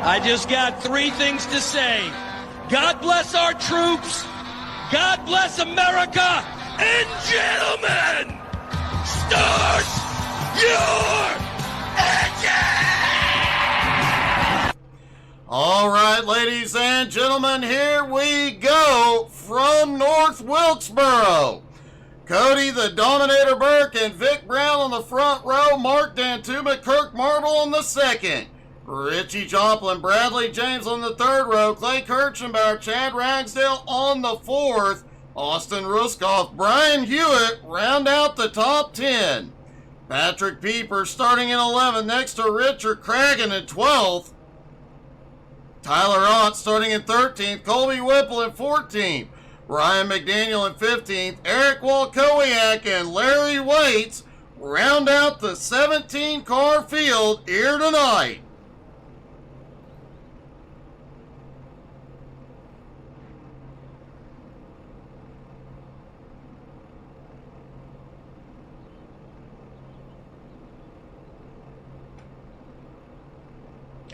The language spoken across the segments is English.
I just got three things to say. God bless our troops. God bless America. And gentlemen, start your engine! All right, ladies and gentlemen, here we go from North Wilkesboro. Cody the Dominator Burke and Vic Brown on the front row. Mark Dantuma, Kirk Marble on the second. Richie Joplin, Bradley James on the third row. Clay Kirchenbauer, Chad Ragsdale on the fourth. Austin Ruskoff, Brian Hewitt round out the top 10. Patrick Pieper starting in 11th next to Richard Cragen in 12th. Tyler Ott starting in 13th. Colby Whipple in 14th. Ryan McDaniel in 15th. Eric Walkowiak and Larry Waits round out the 17-car field here tonight.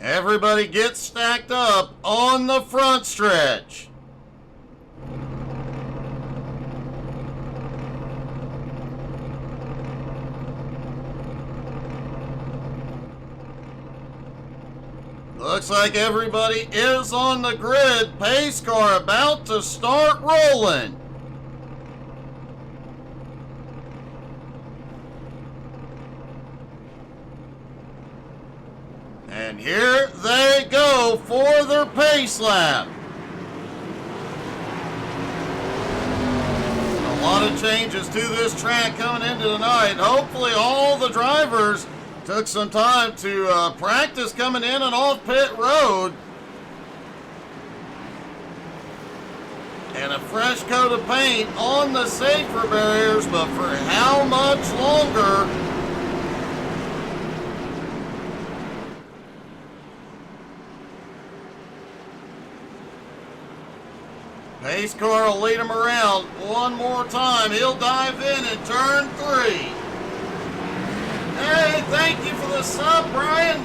Everybody gets stacked up on the front stretch. Looks like everybody is on the grid. Pace car about to start rolling. And here they go for their pace lap. A lot of changes to this track coming into tonight. Hopefully all the drivers took some time to practice coming in and off pit road. And a fresh coat of paint on the safer barriers, but for how much longer? Pace car will lead him around one more time. He'll dive in turn 3. Hey, thank you for the sub, Brian.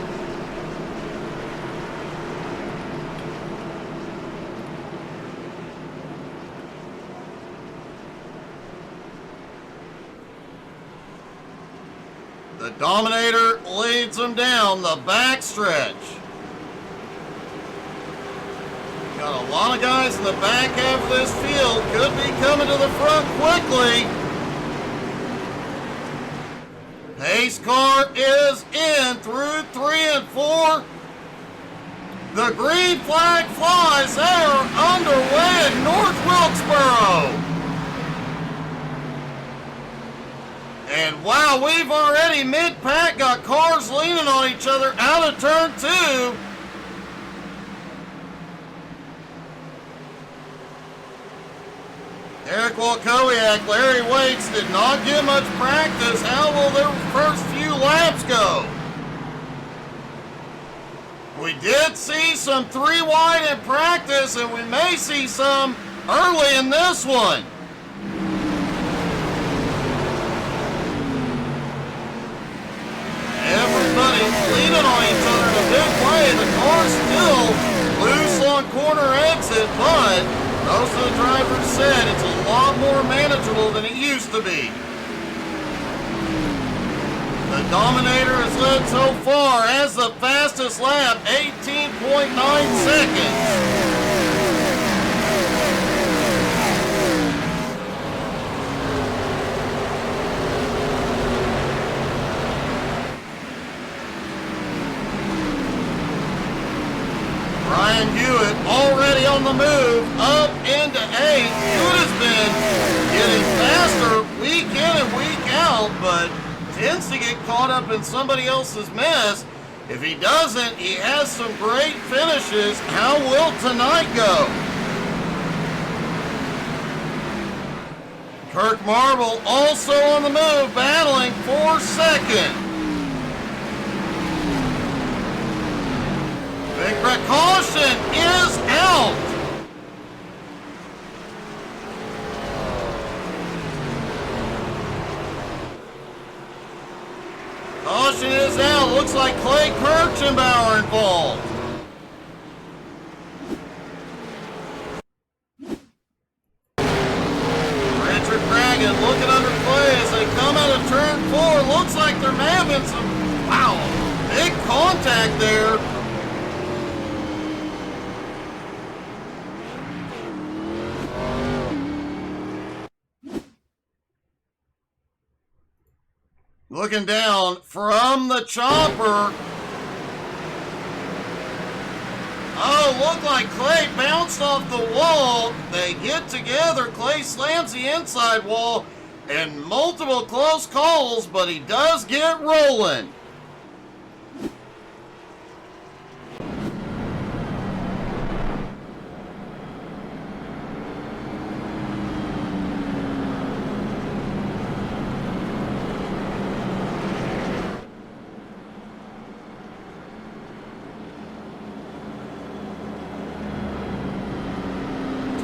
The Dominator leads him down the back stretch. Got a lot of guys in the back half of this field. Could be coming to the front quickly. Pace car is in through 3 and 4. The green flag flies. They are underway at North Wilkesboro. And wow, we've already mid-pack got cars leaning on each other out of turn 2. Eric Walkowiak, Larry Waits did not get much practice. How will their first few laps go? We did see some 3 wide in practice, and we may see some early in this one. Everybody's leaning on each other in a big way. The car's still loose on corner exit, but most of the drivers said it's a lot more manageable than it used to be. The Dominator has led so far as the fastest lap, 18.9 seconds. Brian Hewitt already on the move, up into 8th. Hewitt has been getting faster week in and week out, but tends to get caught up in somebody else's mess. If he doesn't, he has some great finishes. How will tonight go? Kirk Marble also on the move, battling for second. Big precaution is out. Caution is out. Looks like Clay Kirchenbauer involved. back there. Looking down from the chopper. Oh, looked like Clay bounced off the wall. They get together. Clay slams the inside wall and multiple close calls, but he does get rolling.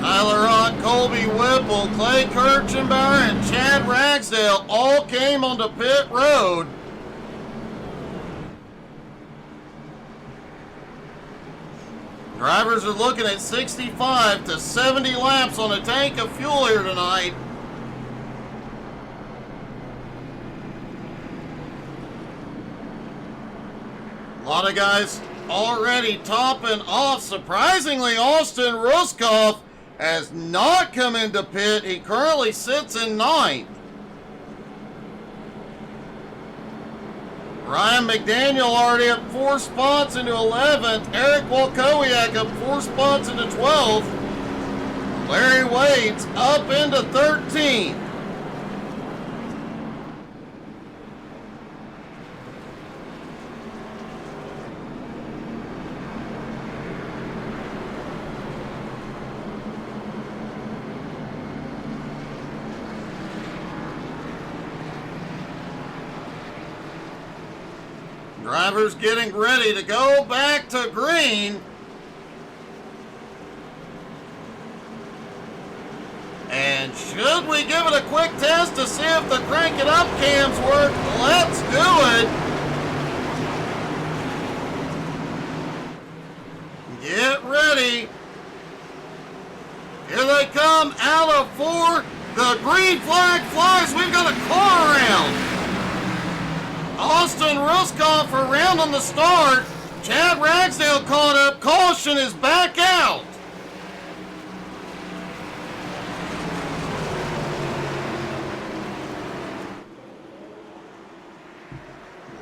Tyler Ott, Colby Whipple, Clay Kirchenbauer, and Chad Ragsdale all came onto pit road. Drivers are looking at 65 to 70 laps on a tank of fuel here tonight. A lot of guys already topping off. Surprisingly, Austin Ruskoff has not come into pit. He currently sits in 9th. Ryan McDaniel already up 4 spots into 11th. Eric Walkowiak up 4 spots into 12th. Larry Wade's up into 13th. Drivers getting ready to go back to green. And should we give it a quick test to see if the crank it up cams work? Let's do it. Get ready. Here they come out of 4. The green flag flies. We've got a car around. Austin Ruskoff around on the start. Chad Ragsdale caught up. Caution is back out.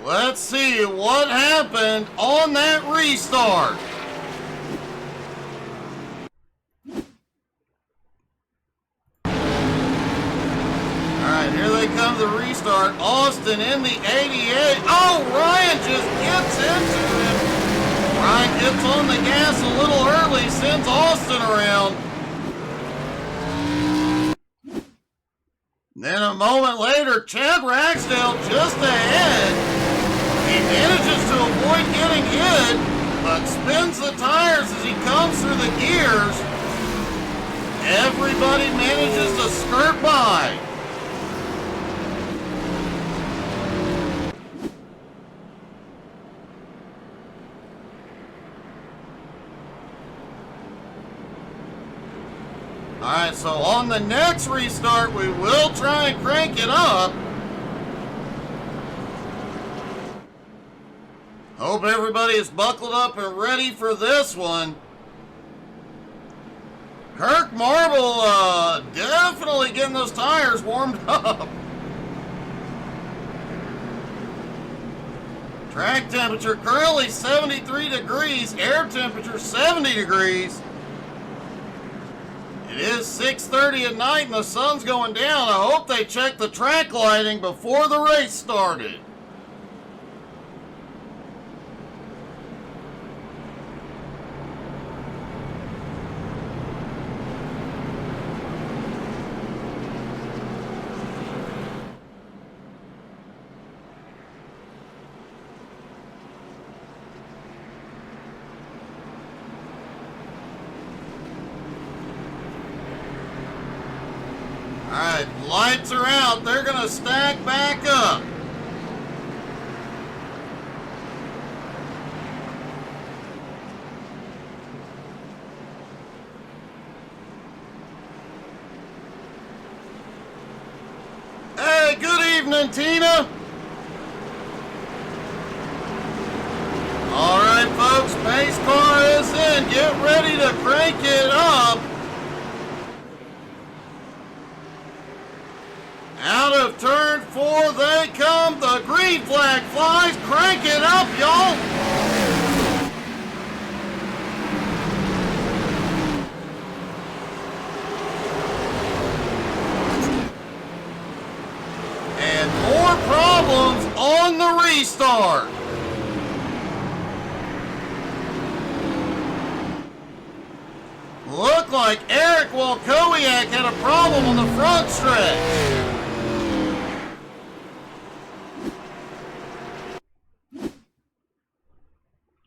Let's see what happened on that restart. Here they come to the restart. Austin in the 88. Oh, Ryan just gets into it. Ryan gets on the gas a little early, sends Austin around. Then a moment later, Chad Ragsdale just ahead. He manages to avoid getting hit, but spins the tires as he comes through the gears. Everybody manages to skirt by. Alright, so on the next restart, we will try and crank it up. Hope everybody is buckled up and ready for this one. Kirk Marble definitely getting those tires warmed up. Track temperature currently 73 degrees, air temperature 70 degrees. It is 6:30 at night and the sun's going down. I hope they checked the track lighting before the race started. Alright, lights are out. They're going to stack back up. Hey, good evening, Tina. folks. Pace car is in. Get ready to crank it up. Out of turn 4 they come. The green flag flies. Crank it up, y'all. And more problems on the restart. Looked like Eric Wilkowiak had a problem on the front stretch.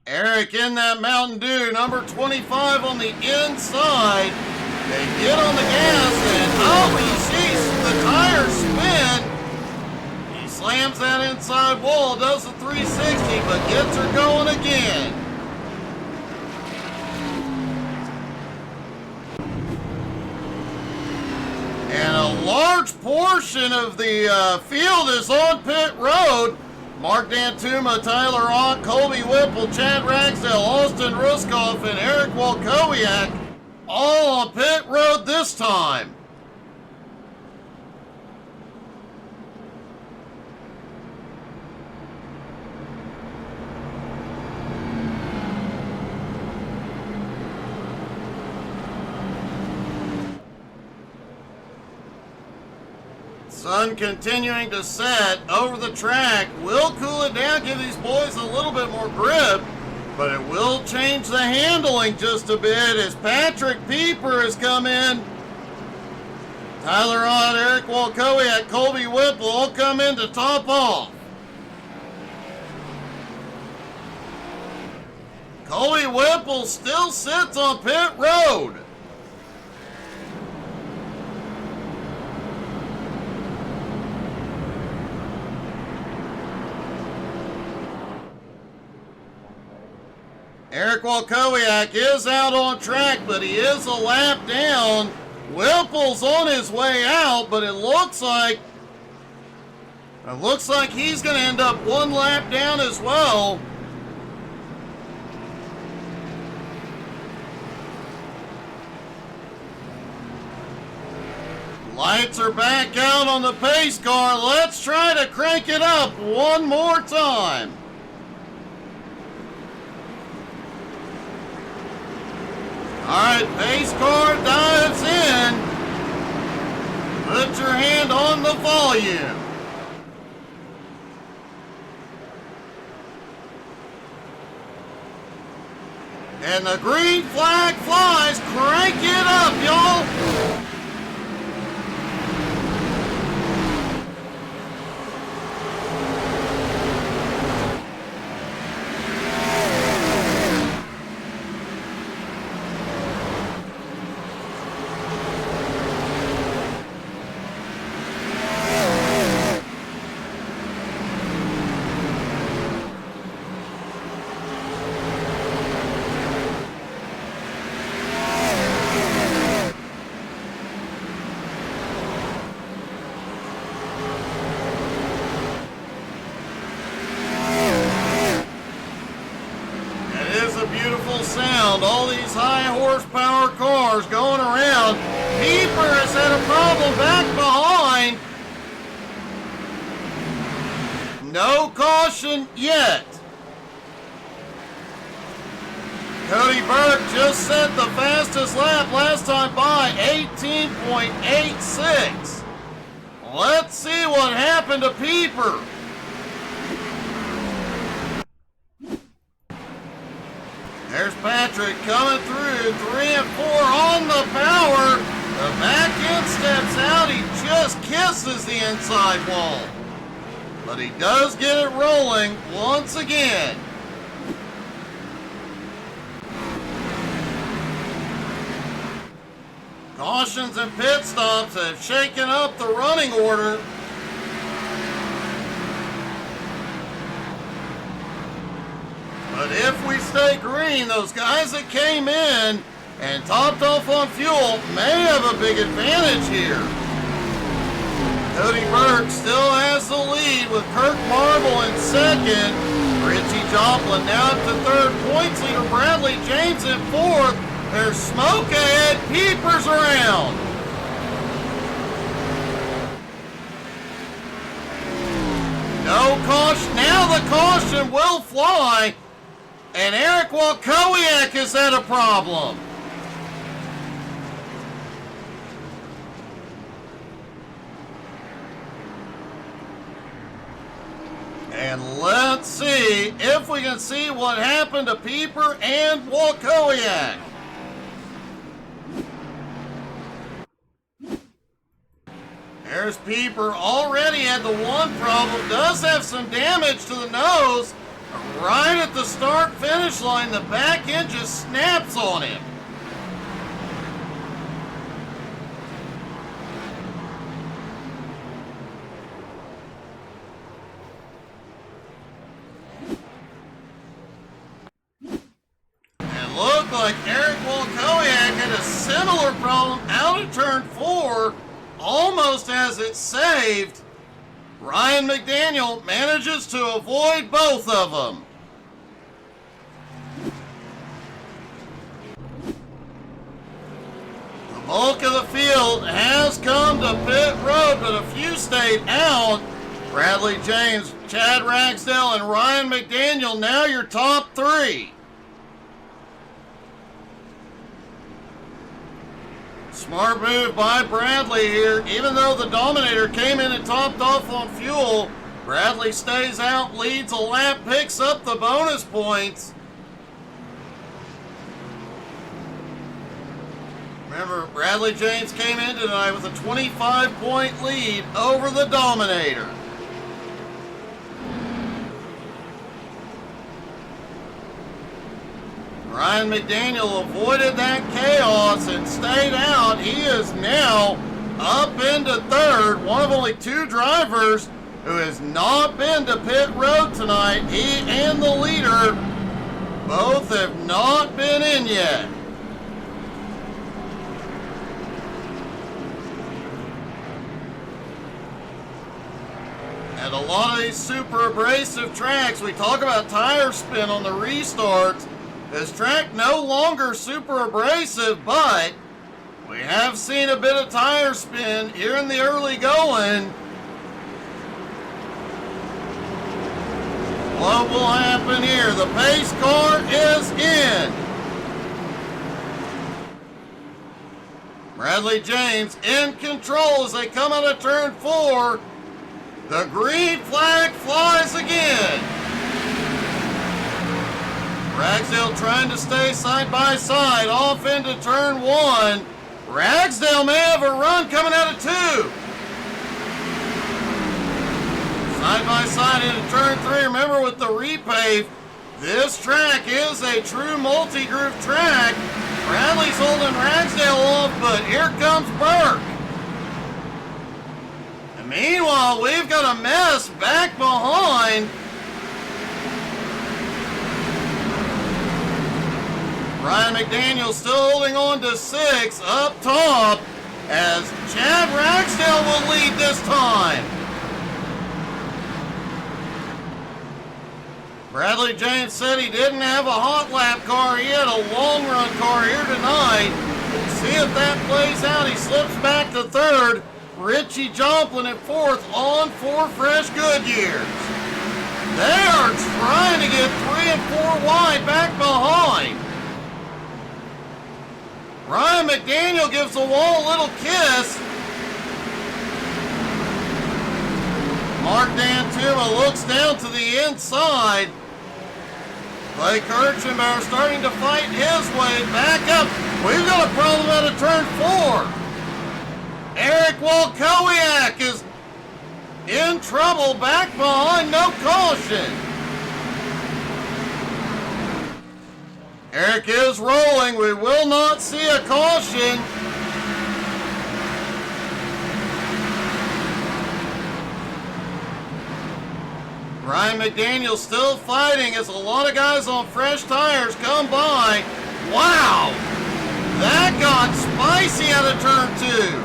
Eric in that Mountain Dew, number 25 on the inside. They get on the gas and he sees the tires spin. He slams that inside wall, does the 360, but gets her going again. And a large portion of the field is on pit road. Mark Dantuma, Tyler Ott, Colby Whipple, Chad Ragsdale, Austin Ruskoff, and Eric Wilkowiak all on pit road this time. Sun continuing to set over the track. Will cool it down, give these boys a little bit more grip, but it will change the handling just a bit as Patrick Pieper has come in. Tyler Ott, Eric Wilkowiak, Colby Whipple all come in to top off. Colby Whipple still sits on pit road. Eric Wilkowiak is out on track, but he is a lap down. Whipple's on his way out, but it looks like he's going to end up one lap down as well. Lights are back out on the pace car. Let's try to crank it up one more time. All right, pace car dives in. Put your hand on the volume. And the green flag flies. Crank it up, y'all. Sound, all these high horsepower cars going around. Pieper has had a problem back behind. No caution yet. Cody Burke just set the fastest lap last time by 18.86. Let's see what happened to Pieper. There's Patrick coming through, 3 and 4 on the power. The back end steps out, he just kisses the inside wall. But he does get it rolling once again. Cautions and pit stops have shaken up the running order. But if we stay green, those guys that came in and topped off on fuel may have a big advantage here. Cody Burke still has the lead with Kirk Marble in second. Richie Joplin now up to third. Points leader Bradley James in fourth. There's smoke ahead. Peepers around. No caution. Now the caution will fly. And Eric Walkowiak has had a problem. And let's see if we can see what happened to Pieper and Walkowiak. There's Pieper, already had the one problem, does have some damage to the nose. Right at the start-finish line, the back end just snaps on him. And looked like Eric Walkowiak had a similar problem out of turn 4, almost as it saved. Ryan McDaniel manages to avoid both of them. The bulk of the field has come to pit road, but a few stayed out. Bradley James, Chad Ragsdale, and Ryan McDaniel, now your top 3. Smart move by Bradley here. Even though the Dominator came in and topped off on fuel, Bradley stays out, leads a lap, picks up the bonus points. Remember, Bradley James came in tonight with a 25-point lead over the Dominator. Ryan McDaniel avoided that chaos and stayed out. He is now up into third. One of only 2 drivers who has not been to pit road tonight. He and the leader both have not been in yet. At a lot of these super abrasive tracks, we talk about tire spin on the restarts. This track no longer super abrasive, but we have seen a bit of tire spin here in the early going. What will happen here? The pace car is in. Bradley James in control as they come out of turn 4. The green flag flies again. Ragsdale trying to stay side by side off into turn 1. Ragsdale may have a run coming out of 2. Side by side into turn 3. Remember with the repave, this track is a true multi-groove track. Bradley's holding Ragsdale off, but here comes Burke. And meanwhile, we've got a mess back behind. Ryan McDaniel still holding on to 6 up top as Chad Ragsdale will lead this time. Bradley James said he didn't have a hot lap car. He had a long run car here tonight. We'll see if that plays out. He slips back to third. Richie Joplin at 4th on 4 fresh Goodyears. They are trying to get 3 and 4 wide back behind. Ryan McDaniel gives the wall a little kiss. Mark Dantuma looks down to the inside. Clay Kirchenbauer starting to fight his way back up. We've got a problem out of turn 4. Eric Walkowiak is in trouble back behind, no caution. Eric is rolling. We will not see a caution. Ryan McDaniel still fighting as a lot of guys on fresh tires come by. Wow! That got spicy out of turn 2.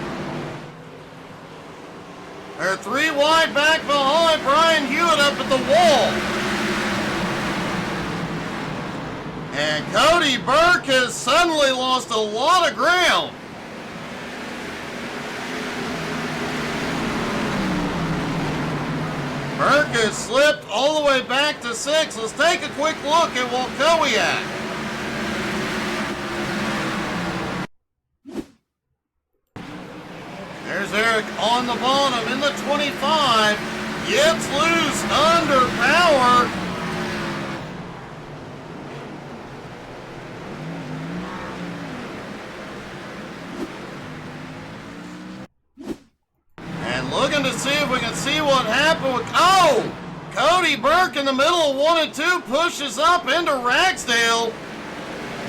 They're 3 wide back behind. Brian Hewitt up at the wall. And Cody Burke has suddenly lost a lot of ground. Burke has slipped all the way back to 6. Let's take a quick look at Wilkowiak. There's Eric on the bottom in the 25. Gets loose under power. And looking to see if we can see what happened with... Oh! Cody Burke in the middle of 1 and 2 pushes up into Ragsdale.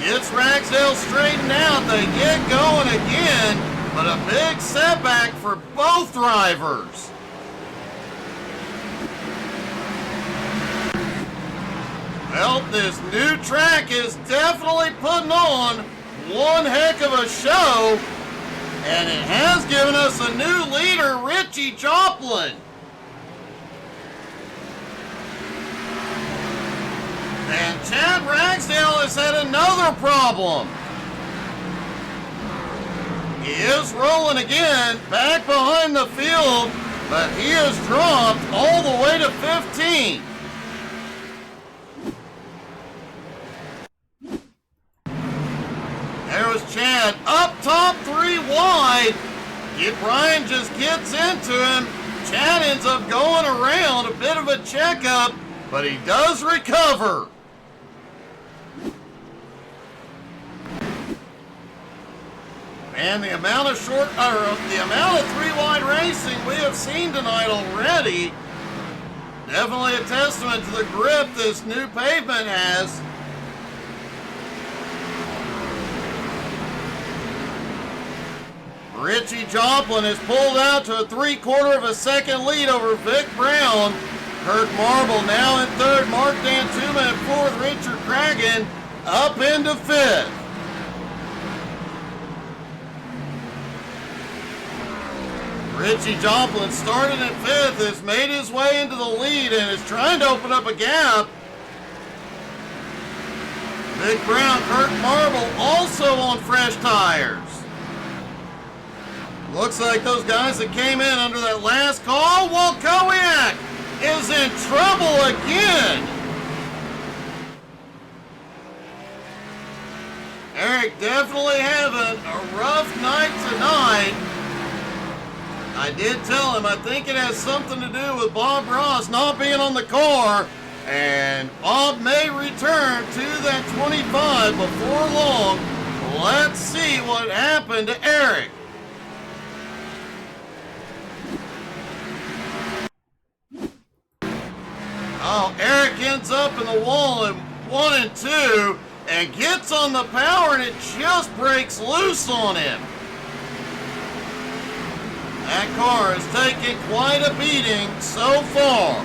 Gets Ragsdale straightened out. They get going again, but a big setback for both drivers. Well, this new track is definitely putting on one heck of a show, and it has given us a new leader, Richie Joplin. And Chad Ragsdale has had another problem. He is rolling again, back behind the field, but he has dropped all the way to 15. There was Chad up top 3 wide. Brian just gets into him. Chad ends up going around, a bit of a checkup, but he does recover. And the amount of 3 wide racing we have seen tonight already, definitely a testament to the grip this new pavement has. Richie Joplin is pulled out to a 3/4 of a second lead over Vic Brown. Kirk Marble now in 3rd, Mark Dantuma in 4th, Richard Cragen up into 5th. Richie Joplin started at 5th, has made his way into the lead and is trying to open up a gap. Vic Brown, Kirk Marble also on fresh tires. Looks like those guys that came in under that last call, Wilkowiak is in trouble again. Eric definitely having a rough night tonight. I did tell him I think it has something to do with Bob Ross not being on the car, and Bob may return to that 25 before long. Let's see what happened to Eric. Oh, Eric ends up in the wall in 1 and 2 and gets on the power, and it just breaks loose on him. That car has taken quite a beating so far.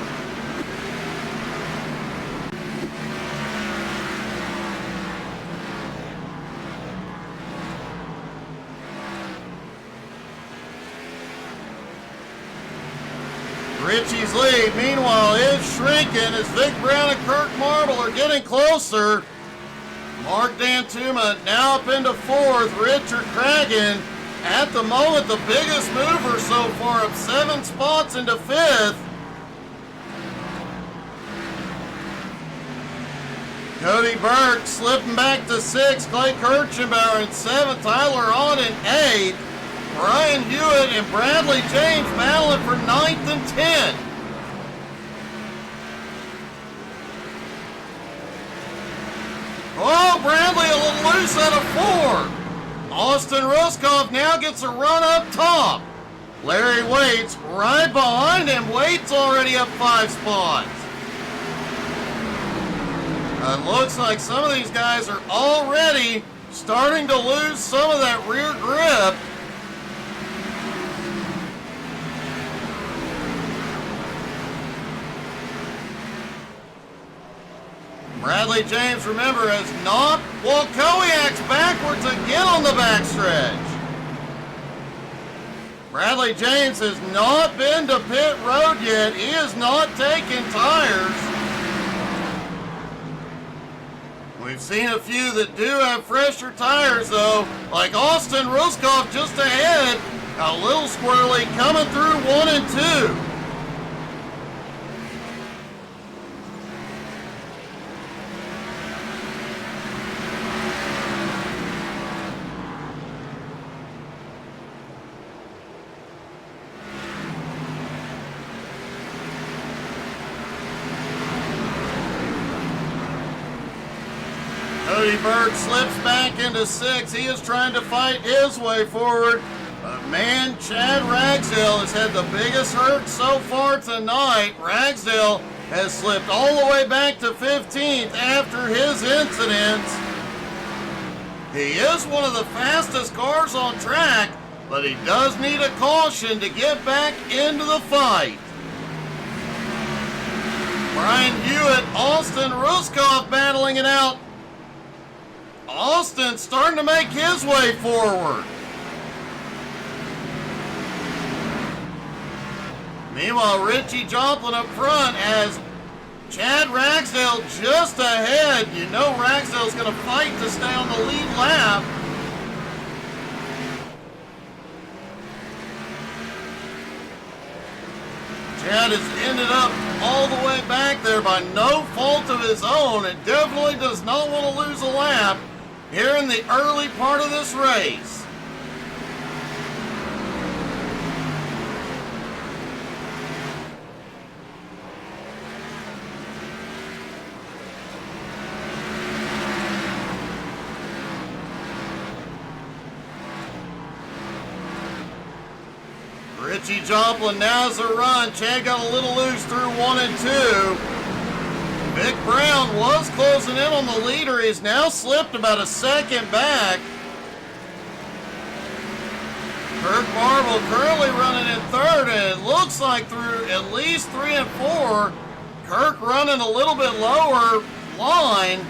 Richie's lead, meanwhile, is shrinking as Vic Brown and Kirk Marble are getting closer. Mark Dantuma now up into 4th. Richard Cragen, at the moment, the biggest mover so far, up 7 spots into 5th. Cody Burke slipping back to 6th. Clay Kirchenbauer in 7th. Tyler Ott in 8th. Brian Hewitt and Bradley James battling for 9th and 10th. Oh, Bradley a little loose out of 4. Austin Ruskoff now gets a run up top. Larry Waits right behind him. Waits already up 5 spots. It looks like some of these guys are already starting to lose some of that rear grip. Bradley James, remember, has knocked Wilkowiak's backwards again on the backstretch. Bradley James has not been to pit road yet. He has not taken tires. We've seen a few that do have fresher tires though, like Austin Ruskov just ahead, a little squirrely coming through 1 and 2. Cody Berg slips back into 6. He is trying to fight his way forward. But man, Chad Ragsdale has had the biggest hurt so far tonight. Ragsdale has slipped all the way back to 15th after his incident. He is one of the fastest cars on track, but he does need a caution to get back into the fight. Brian Hewitt, Austin Ruskov battling it out. Austin starting to make his way forward. Meanwhile, Richie Joplin up front as Chad Ragsdale just ahead. You know Ragsdale's going to fight to stay on the lead lap. Chad has ended up all the way back there by no fault of his own and definitely does not want to lose a lap here in the early part of this race. Richie Joplin now has a run. Chad got a little loose through 1 and 2. Vic Brown was closing in on the leader. He's now slipped about a second back. Kirk Marble currently running in 3rd, and it looks like through at least 3 and 4, Kirk running a little bit lower line.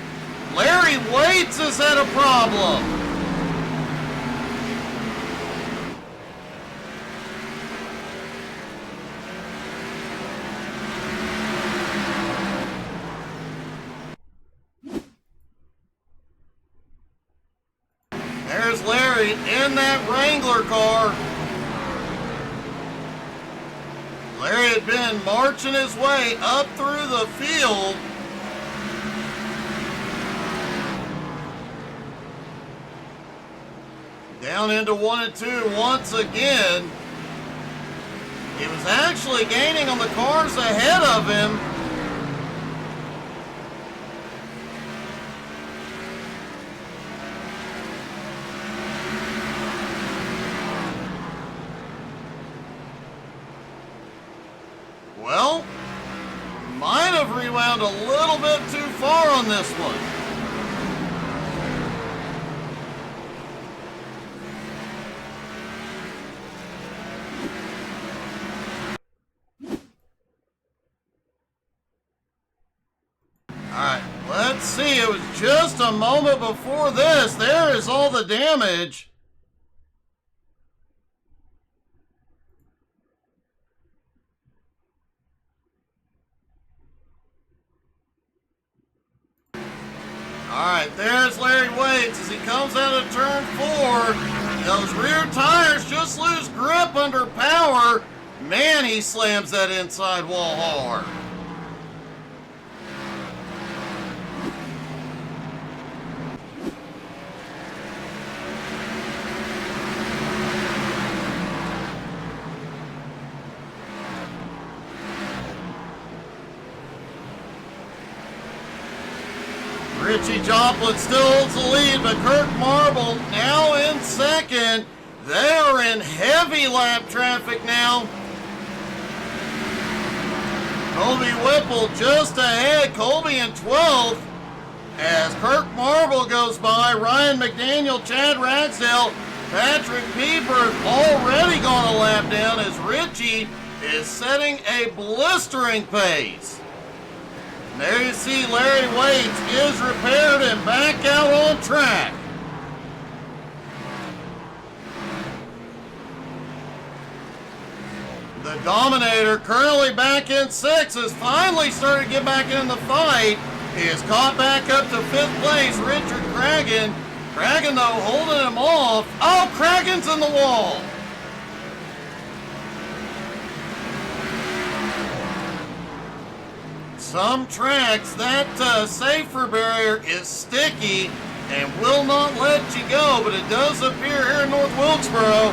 Larry Waits has had a problem. There's Larry in that Wrangler car. Larry had been marching his way up through the field. Down into 1 and 2 once again. He was actually gaining on the cars ahead of him. Well, might have rewound a little bit too far on this one. All right, let's see. It was just a moment before this. There is all the damage. All right, there's Larry Waits as he comes out of turn 4. Those rear tires just lose grip under power. Man, he slams that inside wall hard. Richie Joplin still holds the lead, but Kirk Marble now in 2nd. They are in heavy lap traffic now. Colby Whipple just ahead. Colby in 12th. As Kirk Marble goes by, Ryan McDaniel, Chad Ragsdale, Patrick Pieper already gone a lap down as Richie is setting a blistering pace. And there you see Larry Waits is repaired and back out on track. The Dominator, currently back in 6th, has finally started to get back in the fight. is caught back up to 5th place. Richard Cragen. Cragen, though, holding him off. Oh, Cragen's in the wall. Some tracks, that safer barrier is sticky and will not let you go, but it does appear here in North Wilkesboro.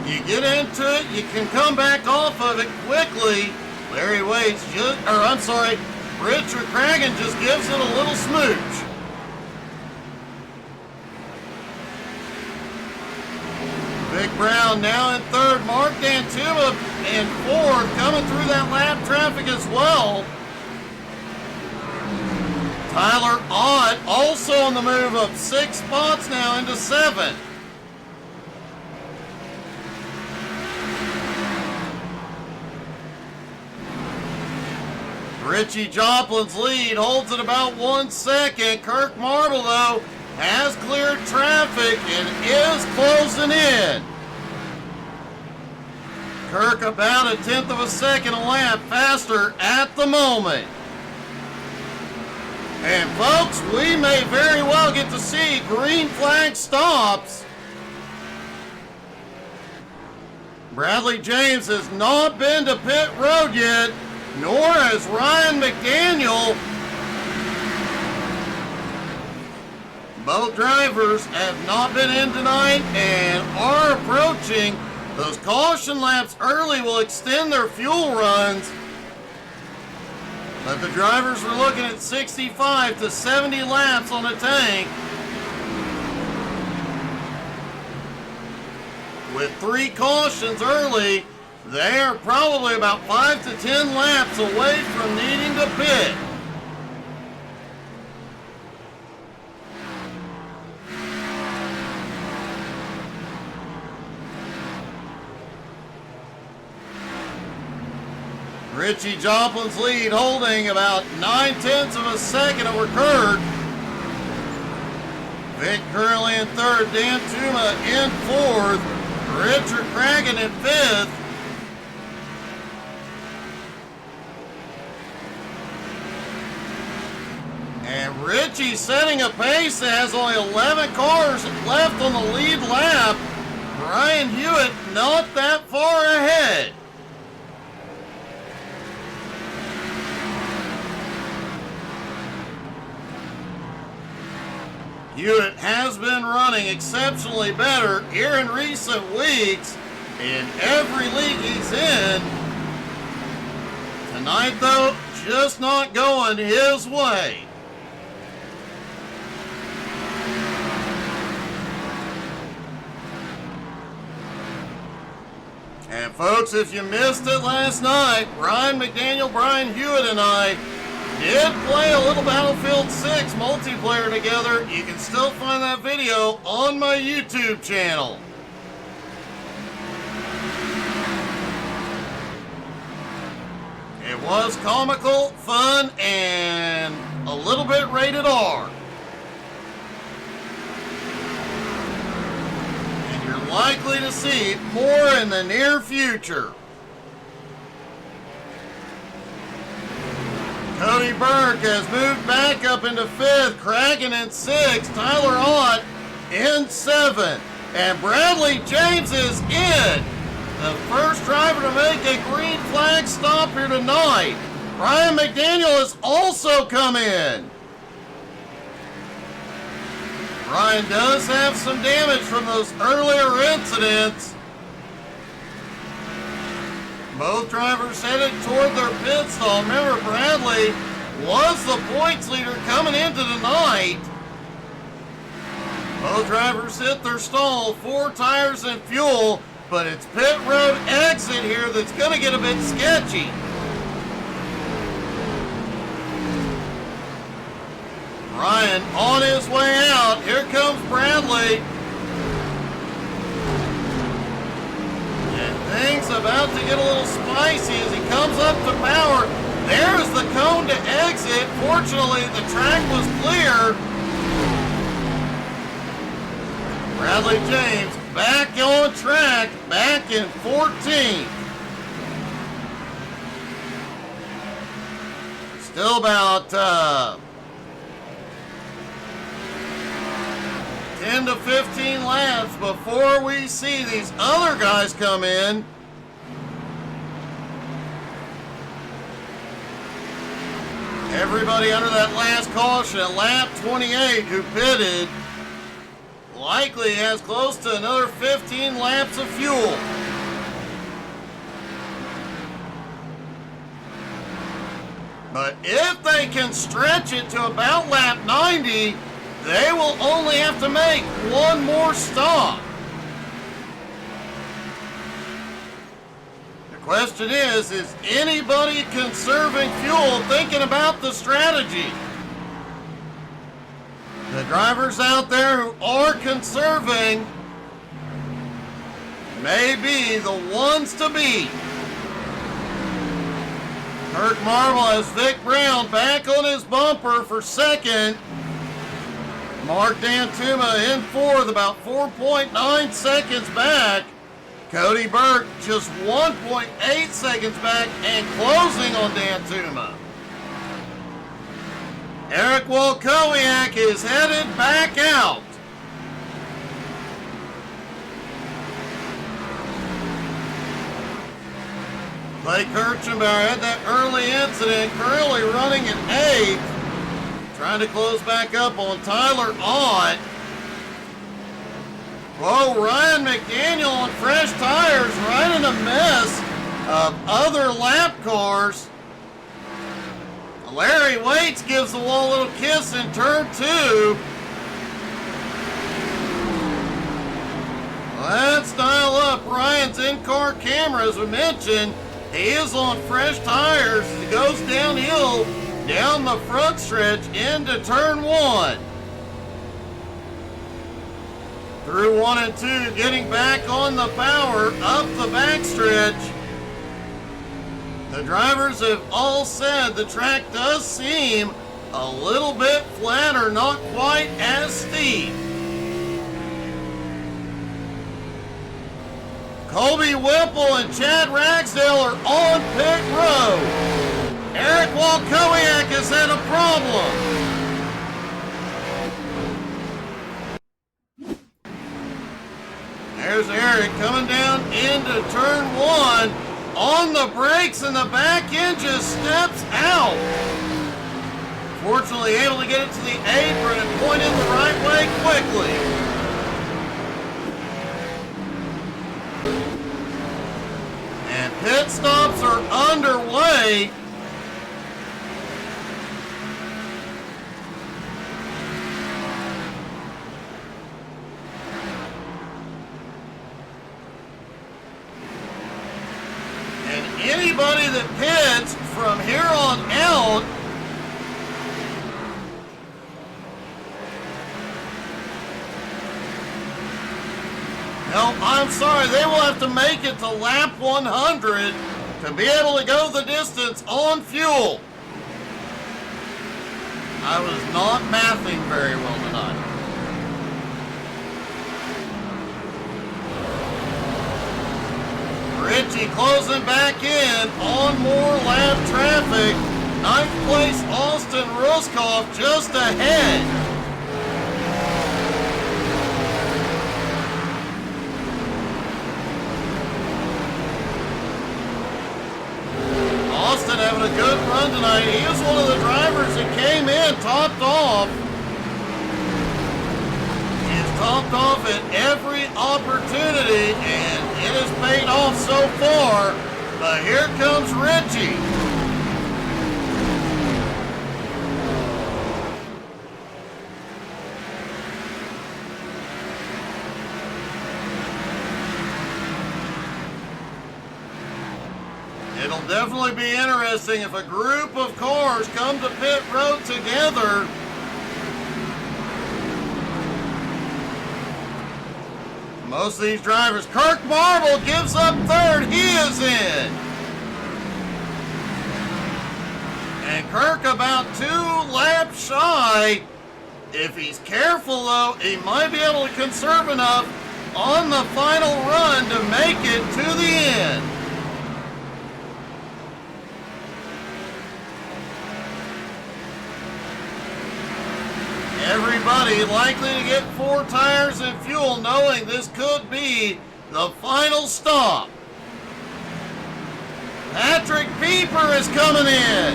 You get into it, you can come back off of it quickly. Larry Wade's Richard Cragen just gives it a little smooch. Vic Brown now in 3rd. Mark Dantuma in 4th, coming through that lap traffic as well. Tyler Ott also on the move up 6 spots now into 7th. Richie Joplin's lead holds it about 1 second. Kirk Marble, though, has cleared traffic and is closing in. Kirk about 1/10 of a second a lap faster at the moment. And folks, we may very well get to see green flag stops. Bradley James has not been to pit road yet, nor has Ryan McDaniel. Both drivers have not been in tonight and are approaching. Those caution laps early will extend their fuel runs. But the drivers are looking at 65 to 70 laps on the tank. With 3 cautions early, they are probably about 5 to 10 laps away from needing to pit. Richie Joplin's lead holding about 9/10 of a second over Kirk. Vic currently in 3rd, Dan Tuma in 4th, Richard Cragen in 5th. And Richie setting a pace that has only 11 cars left on the lead lap. Brian Hewitt not that far ahead. Hewitt has been running exceptionally better here in recent weeks in every league he's in. Tonight, though, just not going his way. And folks, if you missed it last night, Ryan McDaniel, Brian Hewitt, and I did play a little Battlefield 6 multiplayer together. You can still find that video on my YouTube channel. It was comical, fun, and a little bit rated R. And you're likely to see more in the near future. Cody Burke has moved back up into 5th, Cragen in 6th, Tyler Ott in 7th, and Bradley James is in. The first driver to make a green flag stop here tonight. Ryan McDaniel has also come in. Ryan does have some damage from those earlier incidents. Both drivers headed toward their pit stall. Remember, Bradley was the points leader coming into tonight. Both drivers hit their stall, 4 tires and fuel, but it's pit road exit here that's going to get a bit sketchy. Ryan on his way out. Here comes Bradley. Things about to get a little spicy as he comes up to power. There's the cone to exit. Fortunately, the track was clear. Bradley James back on track, back in 14th. Still about 10 to 15 laps before we see these other guys come in. Everybody under that last caution at lap 28 who pitted likely has close to another 15 laps of fuel. But if they can stretch it to about lap 90, they will only have to make one more stop. The question is anybody conserving fuel thinking about the strategy? The drivers out there who are conserving may be the ones to beat. Kirk Marble has Vic Brown back on his bumper for second. Mark Dantuma in fourth, about 4.9 seconds back. Cody Burke just 1.8 seconds back and closing on Dantuma. Eric Wolkowiak is headed back out. Blake Kirchenbauer had that early incident, currently running in 8th. Trying to close back up on Tyler Ott. Whoa, Ryan McDaniel on fresh tires, right in a mess of other lap cars. Larry Waits gives the wall a little kiss in turn 2. Let's dial up Ryan's in-car camera. As we mentioned, he is on fresh tires as he goes downhill down the front stretch into turn 1. Through 1 and 2, getting back on the power up the backstretch. The drivers have all said the track does seem a little bit flatter, not quite as steep. Colby Whipple and Chad Ragsdale are on pit road. Eric Wolkowiak has had a problem. There's Eric coming down into turn 1. On the brakes and the back end just steps out. Fortunately able to get it to the apron and point in the right way quickly. And pit stops are underway. Anybody that pits from here on out no, I'm sorry, they will have to make it to lap 100 to be able to go the distance on fuel. I was not mathing very well tonight. Ritchie closing back in on more lap traffic. 9th place Austin Ruskoff just ahead. Austin having a good run tonight. He is one of the drivers that came in topped off. Topped off at every opportunity, and it has paid off so far. But here comes Ritchie. It'll definitely be interesting if a group of cars come to pit road together. Most of these drivers, Kirk Marble gives up third, he is in. And Kirk about 2 laps shy. If he's careful though, he might be able to conserve enough on the final run to make it to the end. Everybody likely to get 4 tires and fuel, knowing this could be the final stop. Patrick Pieper is coming in.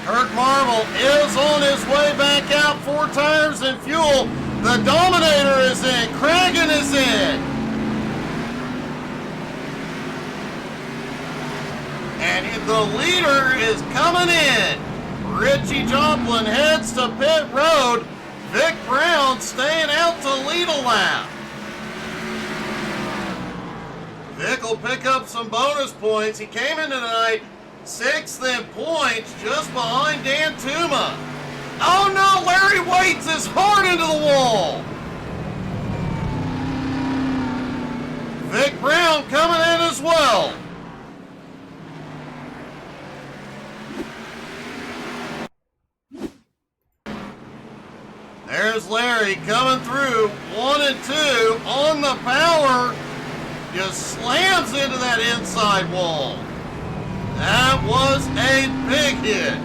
Kirk Marble is on his way back out, 4 tires and fuel. The Dominator is in, Cragen is in. And the leader is coming in. Richie Joplin heads to pit road. Vic Brown staying out to lead a lap. Vic will pick up some bonus points. He came in tonight 6th in points, just behind Dan Tuma. Oh no, Larry Waits is hard into the wall. Vic Brown coming in as well. There's Larry coming through, 1 and 2 on the power. Just slams into that inside wall. That was a big hit.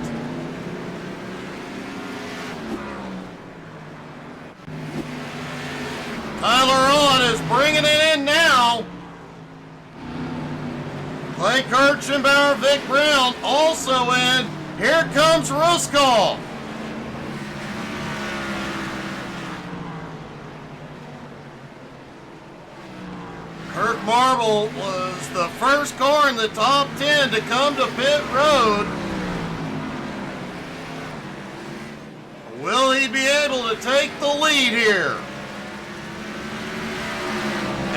Tyler On is bringing it in now. Clay Kirchenbauer, Vic Brown also in. Here comes Ruskov. Kirk Marble was the first car in the top 10 to come to pit road. Will he be able to take the lead here?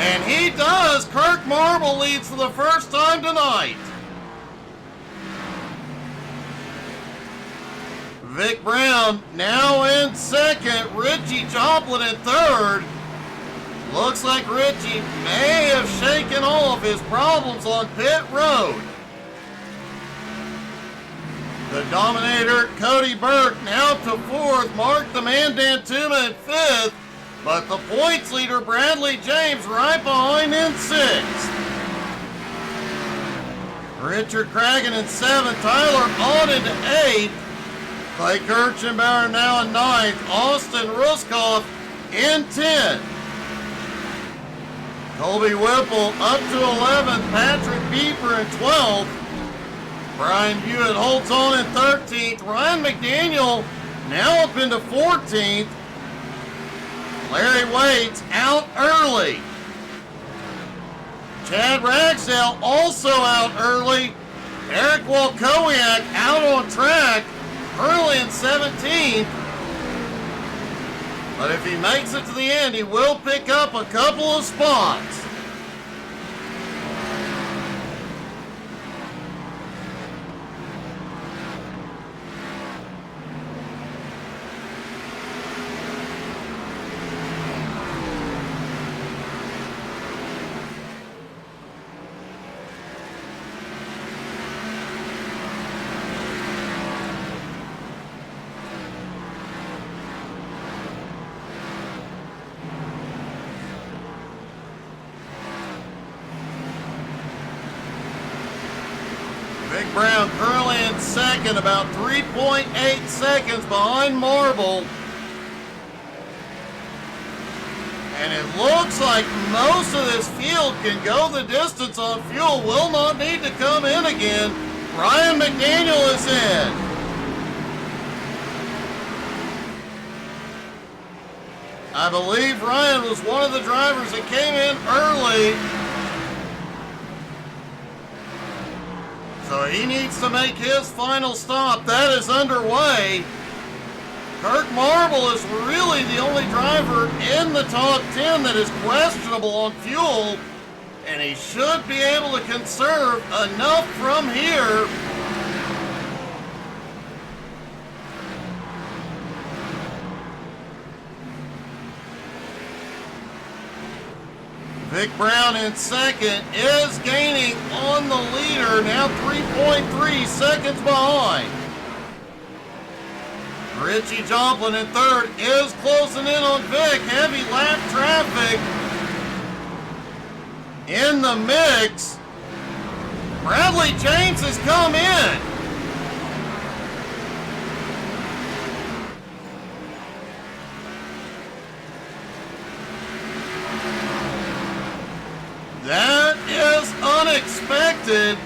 And he does. Kirk Marble leads for the first time tonight. Vic Brown now in second. Richie Joplin in third. Looks like Richie may have shaken off his problems on pit road. The Dominator, Cody Burke, now to fourth. Mark the Man Dantuma in fifth. But the points leader, Bradley James, right behind in sixth. Richard Cragen in seventh. Tyler on into eighth. Clay Kirchenbauer now in ninth. Austin Ruskov in 10th. Colby Whipple up to 11th. Patrick Pieper in 12th. Brian Hewitt holds on in 13th. Ryan McDaniel now up into 14th. Larry Waits out early. Chad Ragsdale also out early. Eric Walkowiak out on track early in 17th. But if he makes it to the end, he will pick up a couple of spots. Vic Brown currently in second, about 3.8 seconds behind Marble. And it looks like most of this field can go the distance on fuel, will not need to come in again. Ryan McDaniel is in. I believe Ryan was one of the drivers that came in early. So he needs to make his final stop. That is underway. Kirk Marble is really the only driver in the top 10 that is questionable on fuel, and he should be able to conserve enough from here. Vic Brown in second is gaining on the leader, now 3.3 seconds behind. Richie Joplin in third is closing in on Vic. Heavy lap traffic in the mix. Bradley James has come in. That is unexpected.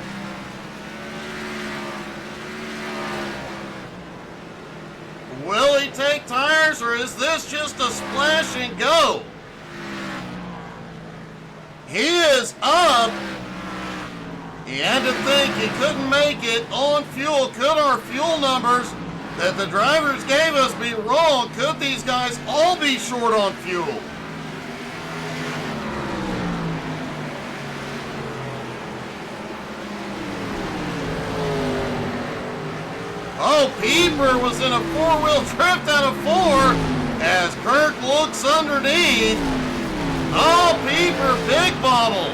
Will he take tires, or is this just a splash and go? He is up. He had to think he couldn't make it on fuel. Could our fuel numbers that the drivers gave us be wrong? Could these guys all be short on fuel? Oh, Pieper was in a four-wheel drift out of four as Kirk looks underneath. Oh, Pieper, big bobble.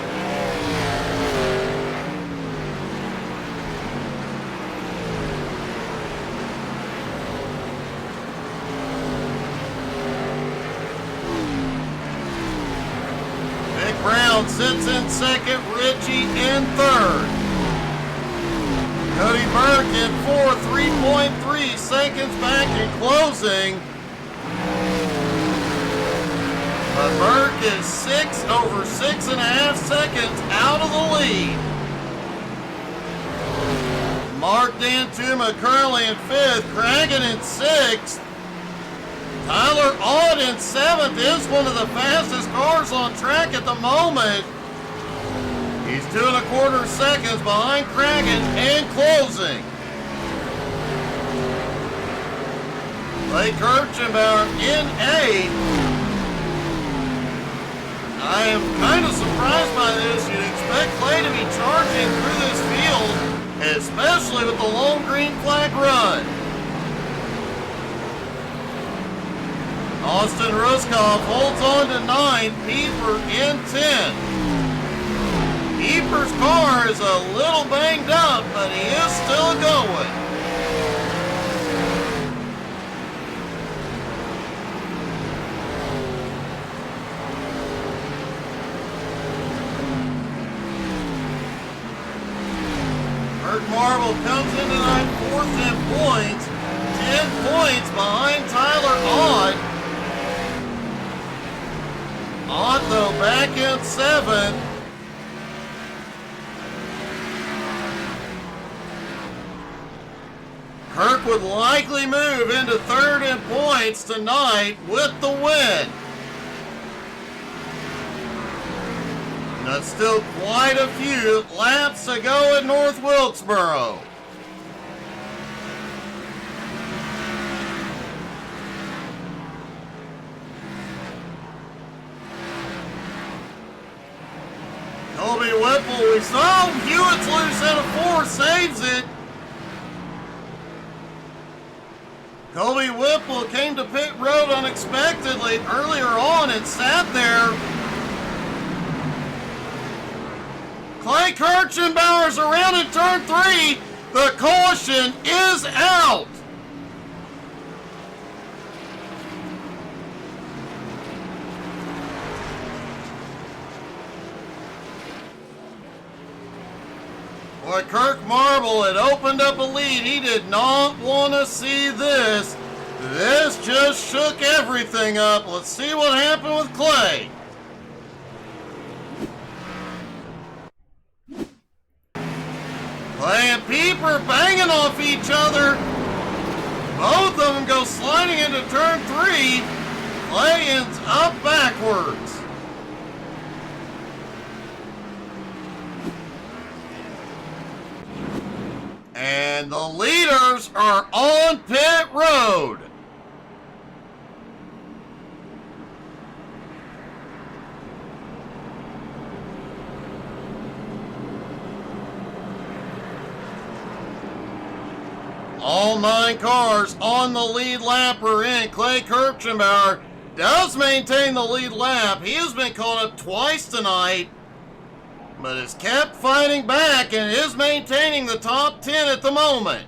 Vic Brown sits in second, Richie in third. Cody Burke in fourth, 3.3 seconds back in closing. But Burke is 6.5 seconds out of the lead. Mark Dantuma currently in fifth, Cragen in sixth. Tyler Aud in seventh is one of the fastest cars on track at the moment. He's 2.25 seconds behind Cragen and closing. Clay Kirchenbauer in eighth. I am kind of surprised by this. You'd expect Clay to be charging through this field, especially with the long green flag run. Austin Ruskoff holds on to 9, Pieper in 10th. Pieper's car is a little banged up, but he is still going. Kirk Marble comes in tonight fourth in points, 10 points behind Tyler Aud. Aud, though, back in seventh. Kirk would likely move into third in points tonight with the win. That's still quite a few laps to go at North Wilkesboro. Colby Whipple, we saw Hewitt's loose out of four, saves it. Colby Whipple came to pit road unexpectedly earlier on and sat there. Clay Kirchenbauer's around in turn 3. The caution is out. Boy, Kirk Marble had opened up a lead. He did not want to see this. This just shook everything up. Let's see what happened with Clay. Clay and Pieper banging off each other. Both of them go sliding into turn 3. Clay ends up backwards. And the leaders are on pit road. All 9 cars on the lead lap are in. Clay Kirchenbauer does maintain the lead lap. He has been caught up twice tonight, but has kept fighting back and is maintaining the top 10 at the moment.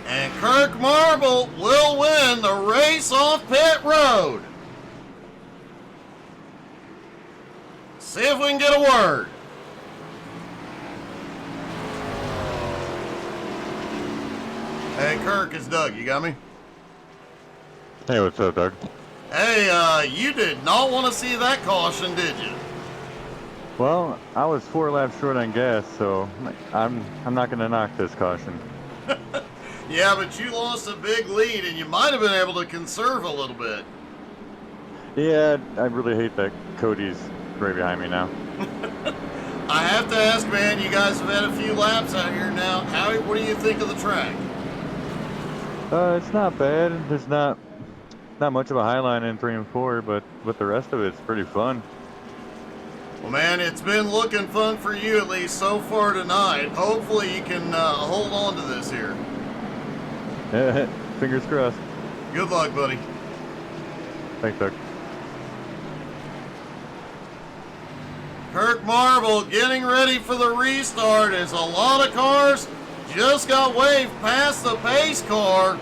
And Kirk Marble will win the race off pit road. See if we can get a word. Hey, Kirk, it's Doug. You got me? Hey, what's up, Doug? Hey, you did not want to see that caution, did you? Well, I was 4 laps short on gas, so I'm not going to knock this caution. Yeah, but you lost a big lead, and you might have been able to conserve a little bit. Yeah, I really hate that Cody's right behind me now. I have to ask, man, you guys have had a few laps out here now. What do you think of the track? It's not bad. There's not much of a high line in 3 and 4, but the rest of it's pretty fun. Well, man, it's been looking fun for you at least so far tonight. Hopefully you can hold on to this here. Fingers crossed. Good luck, buddy. Thanks, Doug. Kirk Marble getting ready for the restart as a lot of cars just got waved past the pace car.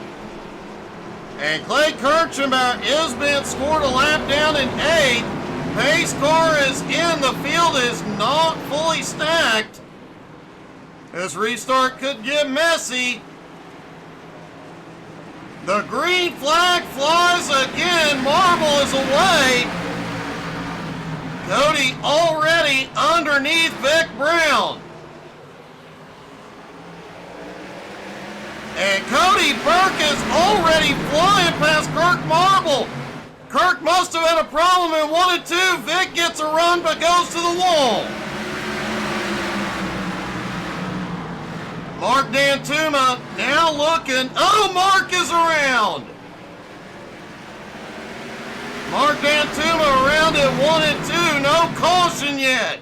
And Clay Kirchenbauer is being scored a lap down in 8th. Pace car is in. The field is not fully stacked. This restart could get messy. The green flag flies again. Marble is away. Cody already underneath Vic Brown. And Cody Burke is already flying past Kirk Marble. Kirk must have had a problem in 1 and 2. Vic gets a run but goes to the wall. Mark Dantuma now looking. Oh, Mark is around. Mark Dantuma around at 1 and 2. No caution yet.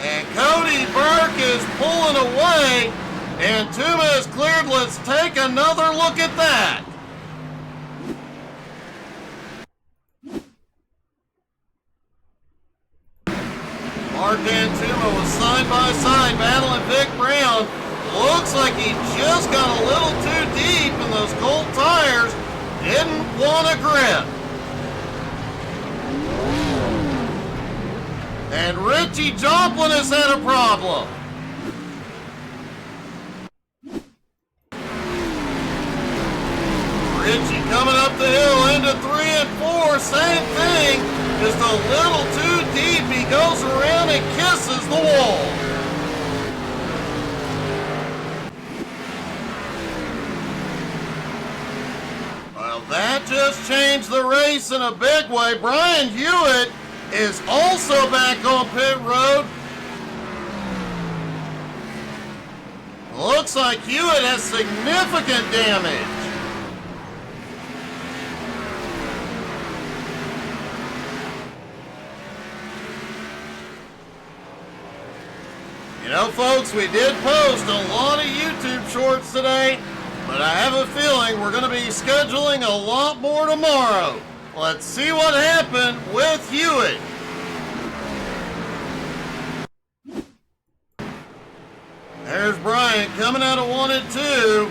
And Cody Burke is pulling away. And Tuma is cleared. Let's take another look at that. Mark Dantuma was side by side battling Vic Brown. Looks like he just got a little too deep and those cold tires didn't want to grip. And Richie Joplin has had a problem. Richie coming up the hill into 3 and 4, same thing, just a little too deep. He goes around and kisses the wall. Well, that just changed the race in a big way. Brian Hewitt is also back on pit road. Looks like Hewitt has significant damage. You know, folks, we did post a lot of YouTube shorts today, but I have a feeling we're going to be scheduling a lot more tomorrow. Let's see what happened with Hewitt. There's Brian coming out of 1 and 2.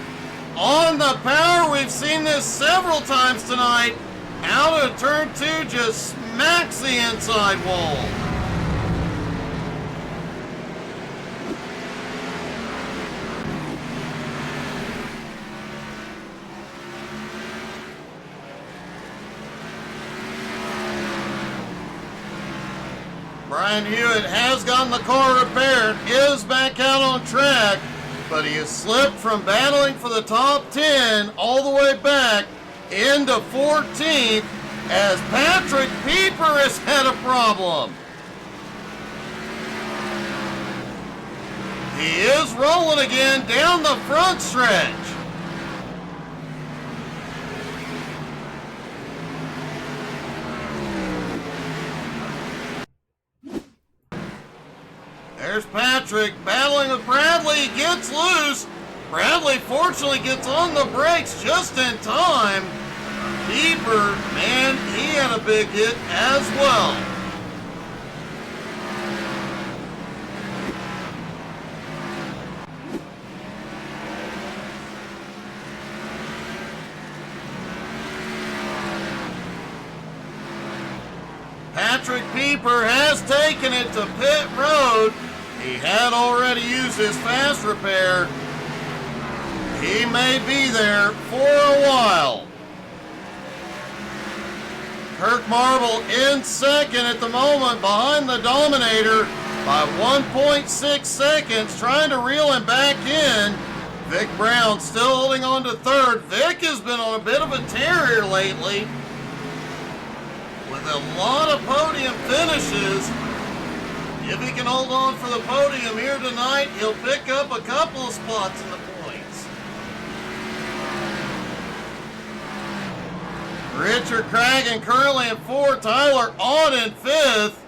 On the power, we've seen this several times tonight. Out of turn 2, just smacks the inside wall. Brian Hewitt has gotten the car repaired, is back out on track, but he has slipped from battling for the top 10 all the way back into 14th as Patrick Pieper has had a problem. He is rolling again down the front stretch. There's Patrick battling with Bradley. He gets loose. Bradley fortunately gets on the brakes just in time. Bieber, man, he had a big hit as well. Patrick Pieper has taken it to pit road. He had already used his fast repair. He may be there for a while. Kirk Marble in second at the moment behind the Dominator by 1.6 seconds, trying to reel him back in. Vic Brown still holding on to third. Vic has been on a bit of a tear here lately with a lot of podium finishes. If he can hold on for the podium here tonight, he'll pick up a couple of spots in the points. Richard Cragen currently in fourth. Tyler Ott in fifth.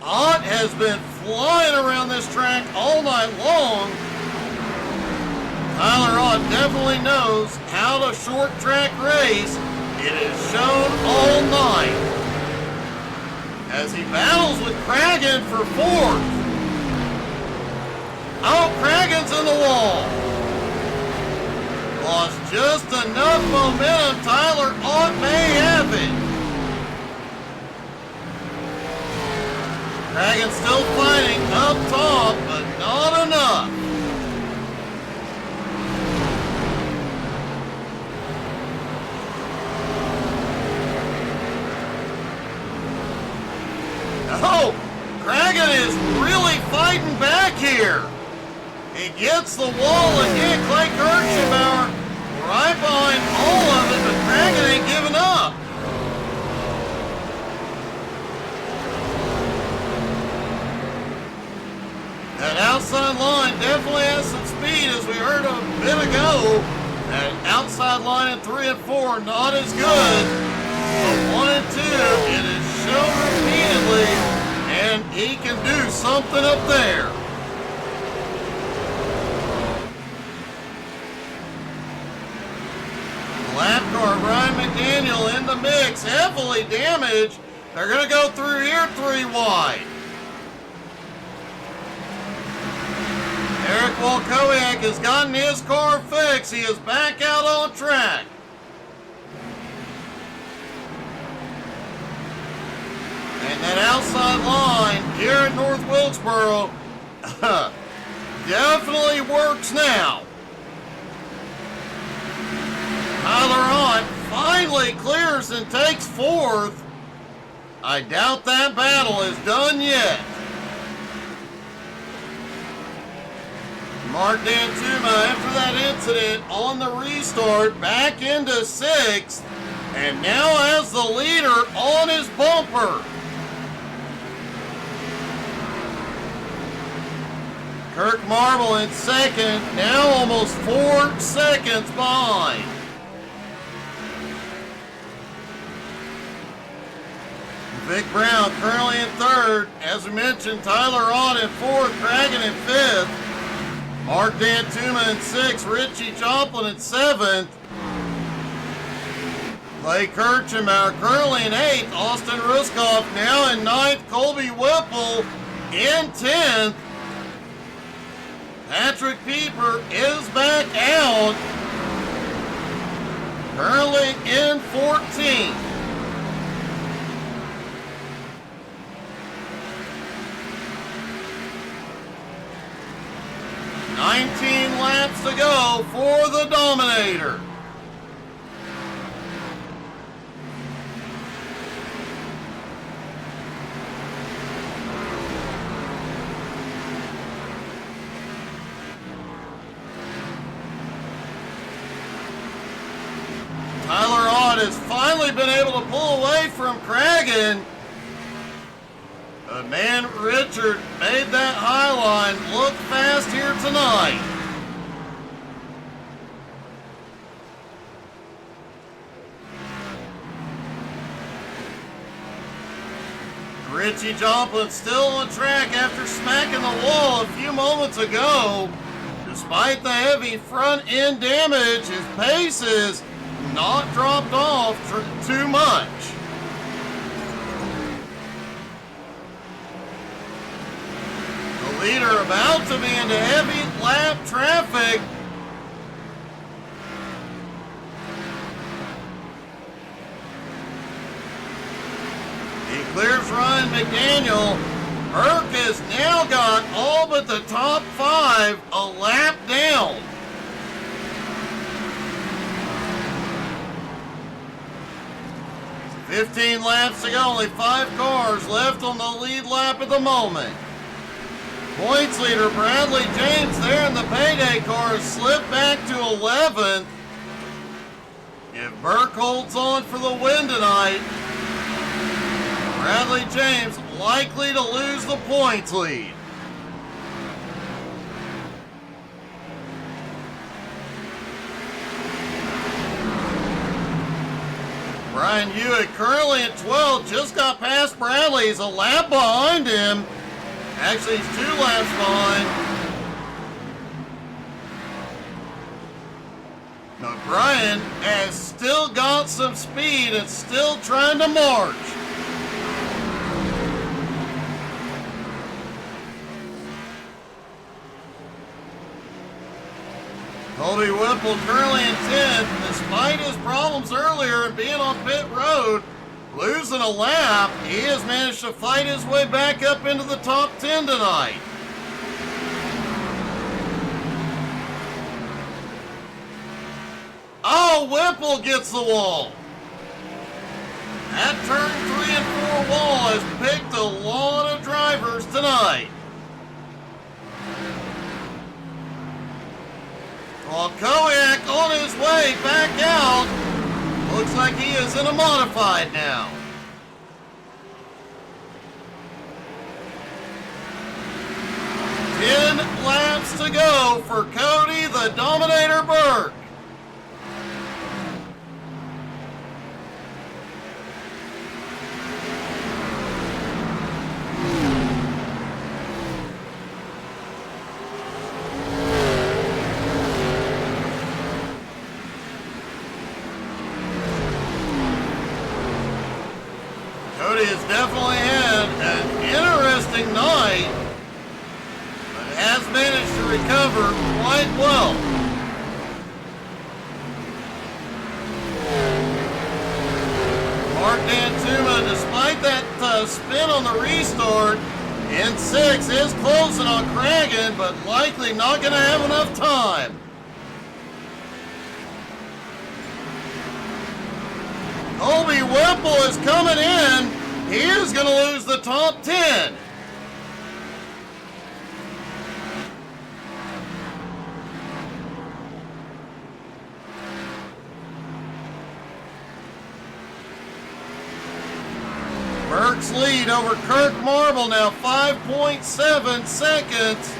Ott has been flying around this track all night long. Tyler Ott definitely knows how to short track race. It is shown all night as he battles with Cragen for fourth. Oh, Cragen's in the wall. Lost just enough momentum. Tyler Ott may have it. Cragen still fighting up top, but not enough. Oh, Cragen is really fighting back here. He gets the wall again. Clay Kirchenbauer right behind all of it, but Cragen ain't giving up. That outside line definitely has some speed, as we heard a bit ago. That outside line in 3 and 4, not as good. But 1 and 2, it is shown repeatedly, and he can do something up there. Lap car, Ryan McDaniel in the mix, heavily damaged. They're going to go through here 3 wide. Eric Walkowiak has gotten his car fixed. He is back out on track. And that outside line here at North Wilkesboro definitely works now. Tyler Ott finally clears and takes fourth. I doubt that battle is done yet. Mark Dantuma, after that incident on the restart, back into sixth, and now has the leader on his bumper. Kirk Marble in second, now almost 4 seconds behind. Vic Brown currently in third. As we mentioned, Tyler Ott in fourth, Cragen in fifth. Mark Dantuma in sixth, Richie Joplin in seventh. Clay Kirchenbauer currently in eighth. Austin Ruskoff now in ninth. Colby Whipple in 10th. Patrick Pieper is back out. Currently in 14th. Laps to go for the Dominator. Tyler Ott has finally been able to pull away from Cragen. But man, Richard made that high line look fast here tonight. Richie Joplin still on track after smacking the wall a few moments ago. Despite the heavy front end damage, his pace is not dropped off too much. The leader about to be into heavy lap traffic. He clears Ryan McDaniel. Burke has now got all but the top 5 a lap down. "15 laps to go, only 5 cars left on the lead lap at the moment. Points leader Bradley James there in the payday car has slipped back to 11th. If Burke holds on for the win tonight, Bradley James likely to lose the points lead. Brian Hewitt currently at 12, just got past Bradley. He's a lap behind him. Actually, he's 2 laps behind. Now, Brian has still got some speed and still trying to march. Colby Whipple currently in 10th, despite his problems earlier and being on pit road, losing a lap, he has managed to fight his way back up into the top 10 tonight. Oh, Whipple gets the wall. That turn 3 and 4 wall has picked a lot of drivers tonight. While Kowiak on his way back out, looks like he is in a modified now. Ten laps to go for Cody the Dominator Burke. Cody has definitely had an interesting night, but has managed to recover quite well. Mark Dantuma, despite that spin on the restart, in 6 is closing on Cragen, but likely not going to have enough time. Colby Whipple is coming in. He is going to lose the top 10. Burke's lead over Kirk Marble now 5.7 seconds.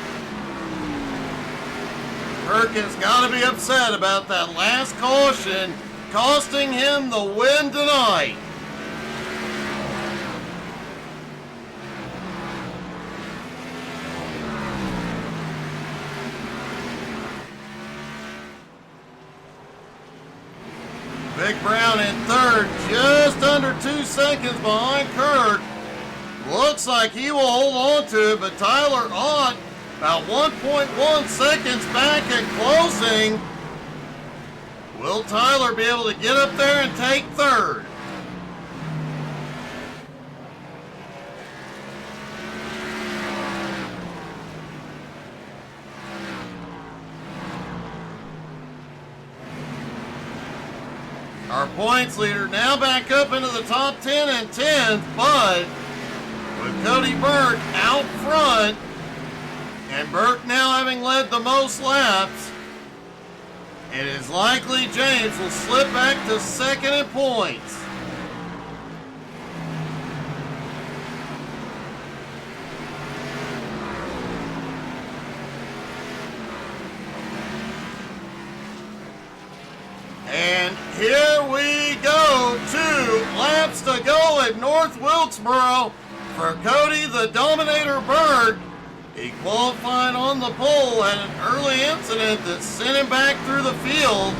Kirk has got to be upset about that last caution, costing him the win tonight. Vic Brown in 3rd, just under 2 seconds behind Kirk. Looks like he will hold on to it, but Tyler Ott about 1.1 seconds back and closing. Will Tyler be able to get up there and take 3rd? Our points leader now back up into the top 10 and 10th, but with Cody Burke out front, and Burke now having led the most laps, it is likely James will slip back to 2nd in points. And here we go, 2 laps to go at North Wilkesboro for Cody the Dominator Burke. He qualified on the pole, had an early incident that sent him back through the field.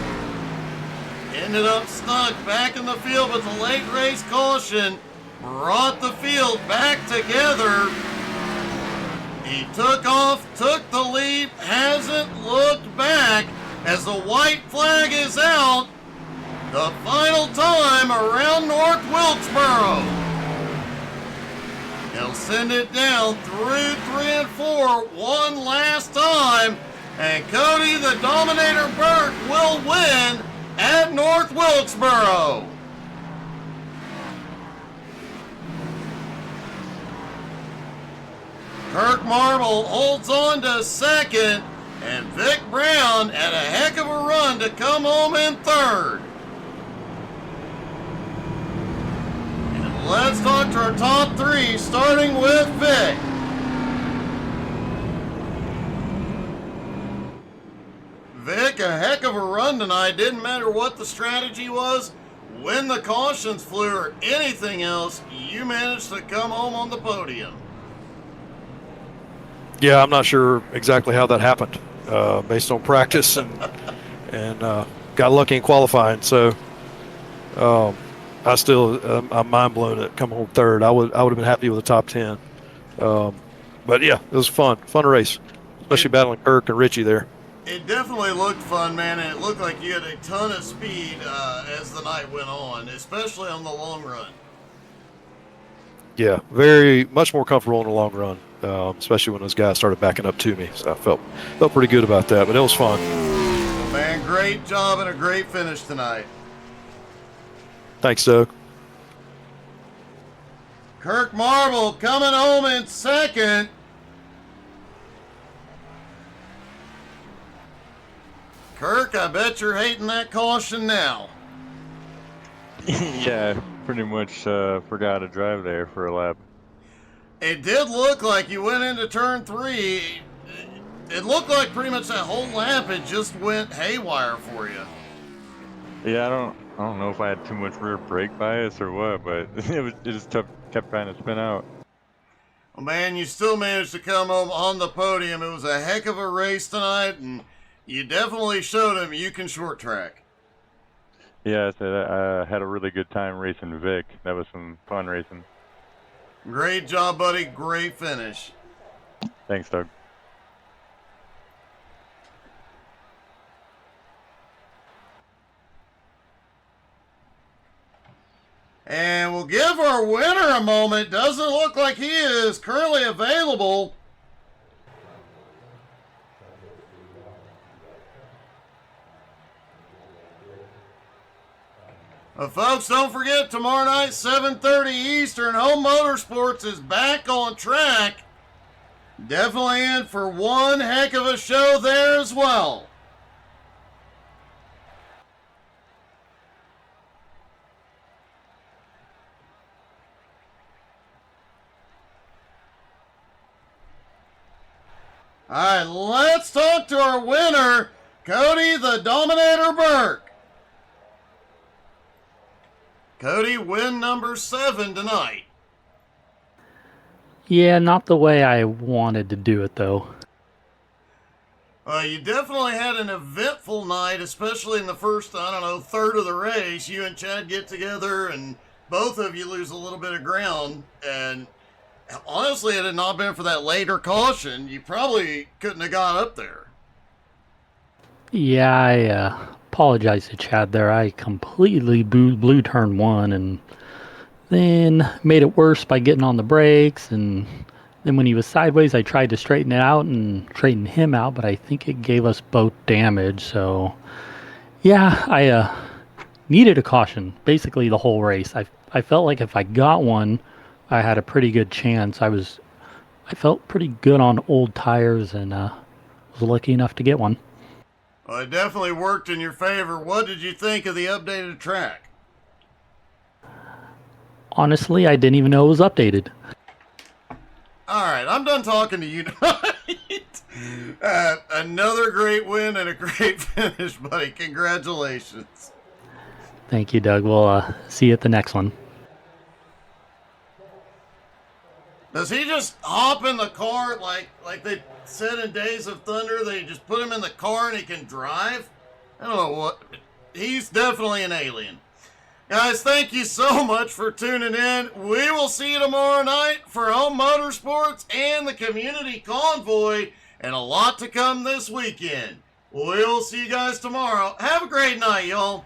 Ended up stuck back in the field, but the late race caution brought the field back together. He took off, took the lead, hasn't looked back as the white flag is out. The final time around North Wilkesboro. He'll send it down through 3 and 4 one last time. And Cody the Dominator Burke will win at North Wilkesboro. Kirk Marble holds on to second, and Vic Brown had a heck of a run to come home in third. And let's talk to our top three, starting with Vic. Vic, a heck of a run tonight. Didn't matter what the strategy was, when the cautions flew, or anything else, you managed to come home on the podium. Yeah, I'm not sure exactly how that happened, based on practice and got lucky in qualifying. So I'm mind blown to come home third. I would have been happy with the top 10. But yeah, it was fun race, especially battling Kirk and Richie there. It definitely looked fun, man, and it looked like you had a ton of speed as the night went on, especially on the long run. Yeah, very much more comfortable in the long run, especially when those guys started backing up to me. So I felt pretty good about that, but it was fun. Well, man, great job and a great finish tonight. Thanks, Doug. Kirk Marble coming home in second. Kirk, I bet you're hating that caution now. Yeah, pretty much forgot to drive there for a lap. It did look like you went into turn 3. It looked like pretty much that whole lap it just went haywire for you. Yeah, I don't know if I had too much rear brake bias or what, but it just kept trying to spin out. Well, man, you still managed to come home on the podium. It was a heck of a race tonight, and you definitely showed him you can short track. Yeah, I had a really good time racing Vic. That was some fun racing. Great job, buddy. Great finish. Thanks, Doug. And we'll give our winner a moment. Doesn't look like he is currently available. Folks, don't forget, tomorrow night, 7:30 Eastern, Home Motorsports is back on track. Definitely in for one heck of a show there as well. All right, let's talk to our winner, Cody the Dominator Burke. Cody, win number 7 tonight. Yeah, not the way I wanted to do it, though. You definitely had an eventful night, especially in the first, third of the race. You and Chad get together, and both of you lose a little bit of ground. And honestly, had it not been for that later caution, you probably couldn't have got up there. Yeah, I apologize to Chad there. I completely blew turn 1 and then made it worse by getting on the brakes. And then when he was sideways, I tried to straighten it out and straighten him out, but I think it gave us both damage. So, yeah, I needed a caution basically the whole race. I felt like if I got one, I had a pretty good chance. I felt pretty good on old tires and was lucky enough to get one. Well, it definitely worked in your favor. What did you think of the updated track? Honestly, I didn't even know it was updated. All right, I'm done talking to you tonight. Another great win and a great finish, buddy. Congratulations. Thank you, Doug. We'll see you at the next one. Does he just hop in the car like they said in Days of Thunder? They just put him in the car and he can drive? I don't know what. He's definitely an alien. Guys, thank you so much for tuning in. We will see you tomorrow night for Home Motorsports and the Community Convoy, and a lot to come this weekend. We'll see you guys tomorrow. Have a great night, y'all.